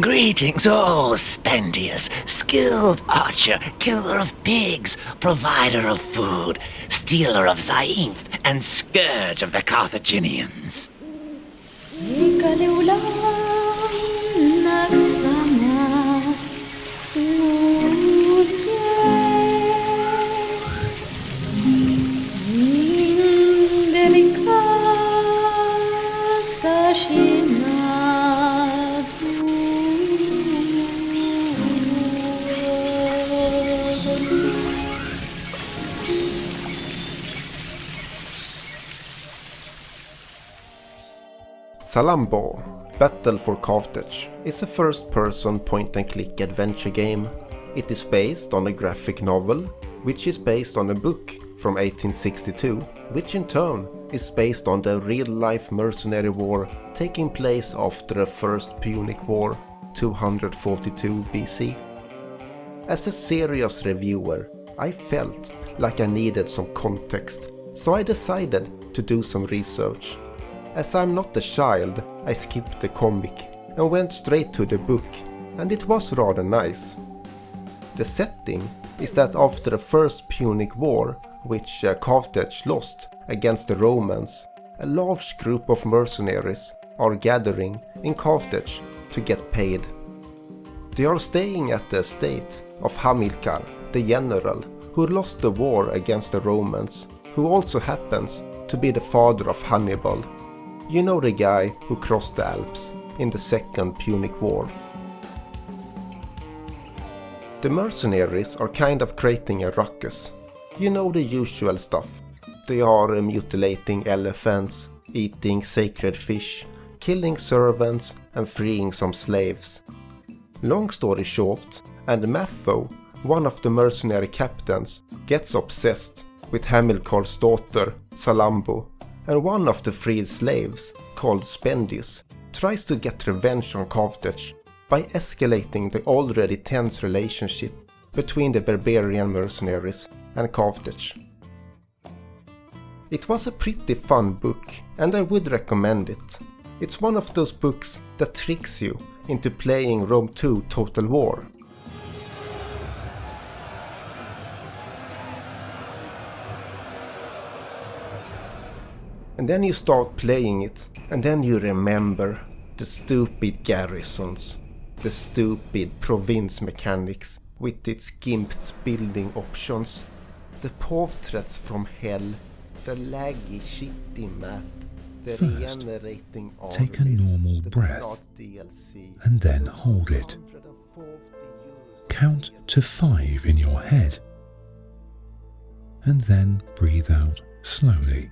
Greetings, oh Spendius, skilled archer, killer of pigs, provider of food, stealer of Zainth, and scourge of the Carthaginians. Salambo, Battle for Carthage, is a first-person point-and-click adventure game. It is based on a graphic novel, which is based on a book from 1862, which in turn is based on the real-life mercenary war taking place after the First Punic War, 242 BC. As a serious reviewer, I felt like I needed some context, so I decided to do some research. As I'm not a child, I skipped the comic and went straight to the book, and it was rather nice. The setting is that after the First Punic War, which Carthage lost against the Romans, a large group of mercenaries are gathering in Carthage to get paid. They are staying at the estate of Hamilcar, the general who lost the war against the Romans, who also happens to be the father of Hannibal. You know, the guy who crossed the Alps in the Second Punic War. The mercenaries are kind of creating a ruckus. You know, the usual stuff. They are mutilating elephants, eating sacred fish, killing servants and freeing some slaves. Long story short, and Maffo, one of the mercenary captains, gets obsessed with Hamilcar's daughter, Salambo, and one of the freed slaves, called Spendius, tries to get revenge on Carthage by escalating the already tense relationship between the barbarian mercenaries and Carthage. It was a pretty fun book, and I would recommend it. It's one of those books that tricks you into playing Rome 2 Total War. And then you start playing it, and then you remember the stupid garrisons, the stupid province mechanics with its gimped building options, the portraits from hell, the laggy shitty map, the First, regenerating take a armies, normal the breath, blood DLC, and then hold it. 140 euros. Count to 5 in your head, and then breathe out slowly.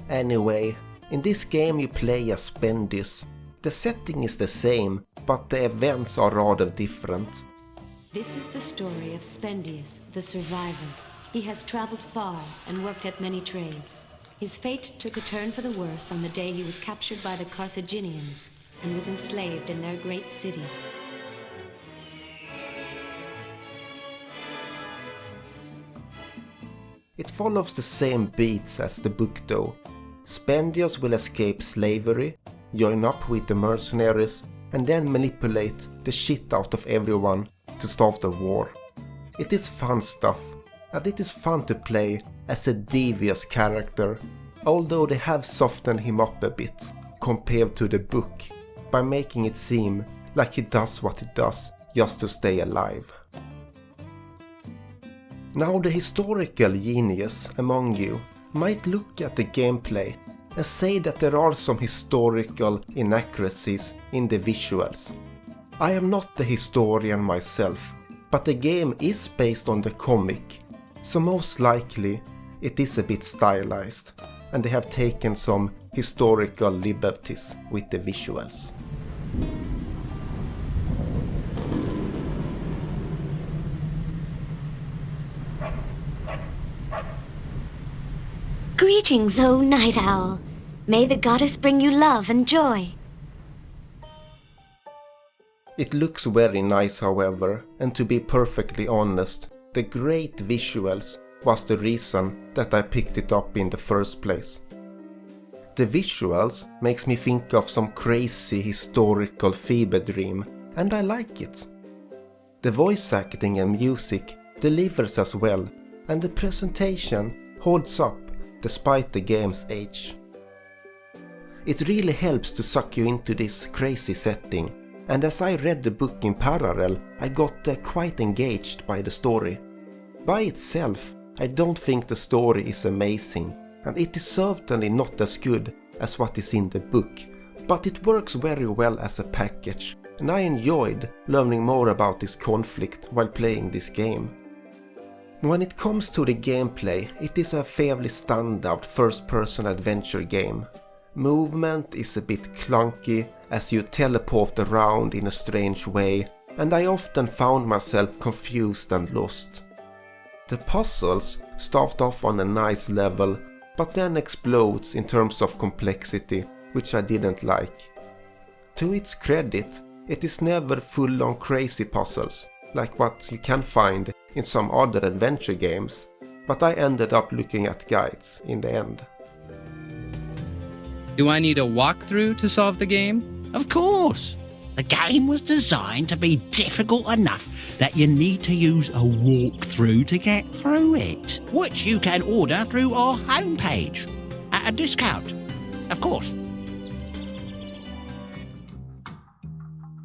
Anyway, in this game you play as Spendius. The setting is the same, but the events are rather different. This is the story of Spendius, the survivor. He has traveled far and worked at many trades. His fate took a turn for the worse on the day he was captured by the Carthaginians and was enslaved in their great city. It follows the same beats as the book though. Spendius will escape slavery, join up with the mercenaries, and then manipulate the shit out of everyone to start the war. It is fun stuff, and it is fun to play as a devious character, although they have softened him up a bit compared to the book by making it seem like he does what he does just to stay alive. Now the historical genius among you might look at the gameplay and say that there are some historical inaccuracies in the visuals. I am not the historian myself, but the game is based on the comic, so most likely it is a bit stylized, and they have taken some historical liberties with the visuals. Greetings, O Night Owl. May the goddess bring you love and joy. It looks very nice however, and to be perfectly honest, the great visuals was the reason that I picked it up in the first place. The visuals makes me think of some crazy historical fever dream, and I like it. The voice acting and music delivers as well, and the presentation holds up despite the game's age. It really helps to suck you into this crazy setting, and as I read the book in parallel, I got quite engaged by the story. By itself, I don't think the story is amazing, and it is certainly not as good as what is in the book, but it works very well as a package, and I enjoyed learning more about this conflict while playing this game. When it comes to the gameplay, it is a fairly standard first-person adventure game. Movement is a bit clunky as you teleport around in a strange way, and I often found myself confused and lost. The puzzles start off on a nice level, but then explodes in terms of complexity, which I didn't like. To its credit, it is never full-on crazy puzzles, like what you can find in some other adventure games, but I ended up looking at guides in the end. Do I need a walkthrough to solve the game? Of course! The game was designed to be difficult enough that you need to use a walkthrough to get through it, which you can order through our homepage at a discount, of course.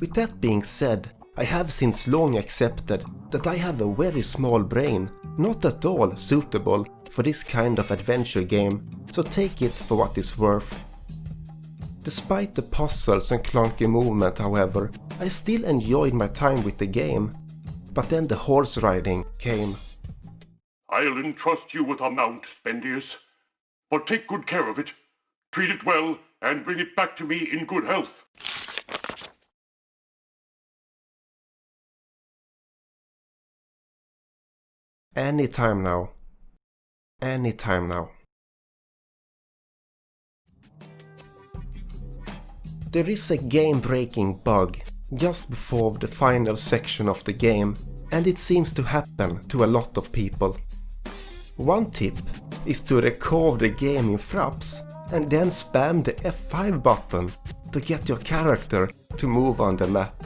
With that being said, I have since long accepted that I have a very small brain, not at all suitable for this kind of adventure game, so take it for what it's worth. Despite the puzzles and clunky movement, however, I still enjoyed my time with the game. But then the horse riding came. I'll entrust you with a mount, Spendius, but take good care of it, treat it well, and bring it back to me in good health. Anytime now. Anytime now. There is a game-breaking bug just before the final section of the game, and it seems to happen to a lot of people. One tip is to record the game in Fraps and then spam the F5 button to get your character to move on the map.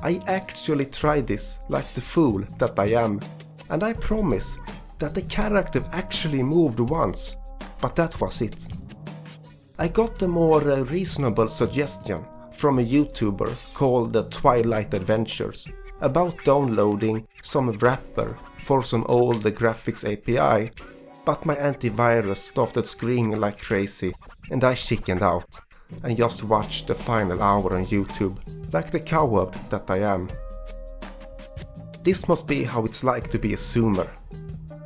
I actually tried this like the fool that I am, and I promise that the character actually moved once, but that was it. I got a more reasonable suggestion from a YouTuber called The Twilight Adventures about downloading some wrapper for some old graphics API, but my antivirus started screaming like crazy and I chickened out and just watched the final hour on YouTube, like the coward that I am. This must be how it's like to be a Zoomer.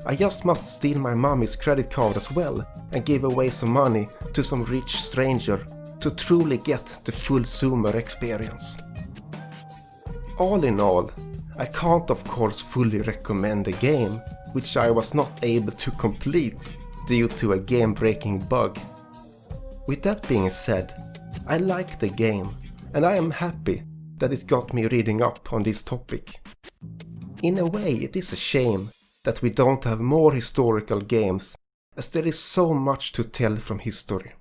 I just must steal my mommy's credit card as well and give away some money to some rich stranger to truly get the full Zoomer experience. All in all, I can't of course fully recommend the game, which I was not able to complete due to a game-breaking bug. With that being said, I like the game and I am happy that it got me reading up on this topic. In a way, it is a shame that we don't have more historical games, as there is so much to tell from history.